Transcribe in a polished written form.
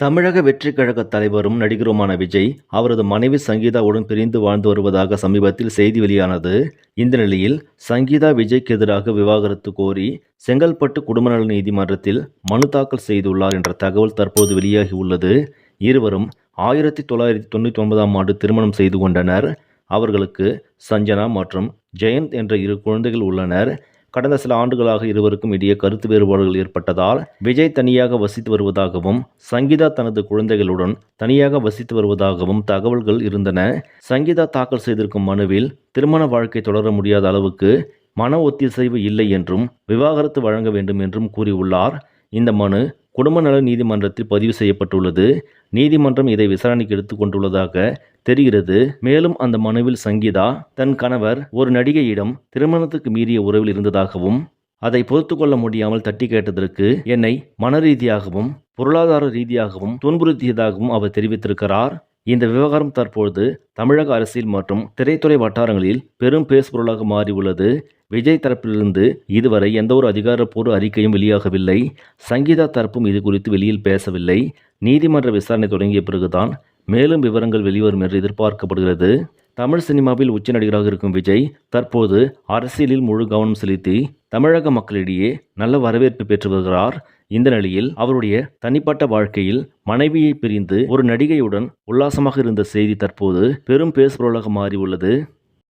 தமிழக வெற்றிக் கழக தலைவரும் நடிகருமான விஜய் அவரது மனைவி சங்கீதாவுடன் பிரிந்து வாழ்ந்து வருவதாக சமீபத்தில் செய்தி வெளியானது. இந்த நிலையில் சங்கீதா விஜய்க்கு எதிராக விவாகரத்து கோரி செங்கல்பட்டு குடும்ப நல நீதிமன்றத்தில் மனு தாக்கல் செய்துள்ளார் என்ற தகவல் தற்போது வெளியாகி உள்ளது. இருவரும் 1999ஆம் ஆண்டு திருமணம் செய்து கொண்டனர். அவர்களுக்கு சஞ்சனா மற்றும் ஜெயந்த் என்ற 2 குழந்தைகள் உள்ளனர். கடந்த சில ஆண்டுகளாக இருவருக்கும் இடையே கருத்து வேறுபாடுகள் ஏற்பட்டதால் விஜய் தனியாக வசித்து வருவதாகவும் சங்கீதா தனது குழந்தைகளுடன் தனியாக வசித்து வருவதாகவும் தகவல்கள் இருந்தன. சங்கீதா தாக்கல் செய்திருக்கும் மனுவில் திருமண வாழ்க்கை தொடர முடியாத அளவுக்கு மன ஒத்திசைவு இல்லை என்றும் விவாகரத்து வழங்க வேண்டும் என்றும் கூறியுள்ளார். இந்த மனு குடும்ப நல நீதிமன்றத்தில் பதிவு செய்யப்பட்டுள்ளது. நீதிமன்றம் இதை விசாரணைக்கு எடுத்துக் கொண்டுள்ளதாக தெரிகிறது. மேலும் அந்த மனுவில் சங்கீதா தன் கணவர் ஒரு நடிகையிடம் திருமணத்துக்கு மீறிய உறவில் இருந்ததாகவும் அதை பொறுத்து கொள்ள முடியாமல் தட்டி கேட்டதற்கு என்னை மன ரீதியாகவும் பொருளாதார ரீதியாகவும் துன்புறுத்தியதாகவும் அவர் தெரிவித்திருக்கிறார். இந்த விவகாரம் தற்பொழுது தமிழக அரசியல் மற்றும் திரைத்துறை வட்டாரங்களில் பெரும் பேசுபொருளாக மாறியுள்ளது. விஜய் தரப்பிலிருந்து இதுவரை எந்தவொரு அதிகாரப்பூர்வ அறிக்கையும் வெளியாகவில்லை. சங்கீதா தரப்பும் இது குறித்து வெளியில் பேசவில்லை. நீதிமன்ற விசாரணை தொடங்கிய பிறகுதான் மேலும் விவரங்கள் வெளிவரும் என்று எதிர்பார்க்கப்படுகிறது. தமிழ் சினிமாவில் உச்ச நடிகராக இருக்கும் விஜய் தற்போது அரசியலில் முழு கவனம் செலுத்தி தமிழக மக்களிடையே நல்ல வரவேற்பு பெற்று வருகிறார். இந்த நிலையில் அவருடைய தனிப்பட்ட வாழ்க்கையில் மனைவியை பிரிந்து ஒரு நடிகையுடன் உல்லாசமாக இருந்த செய்தி தற்போது பெரும் பேசுபொருளாக மாறியுள்ளது.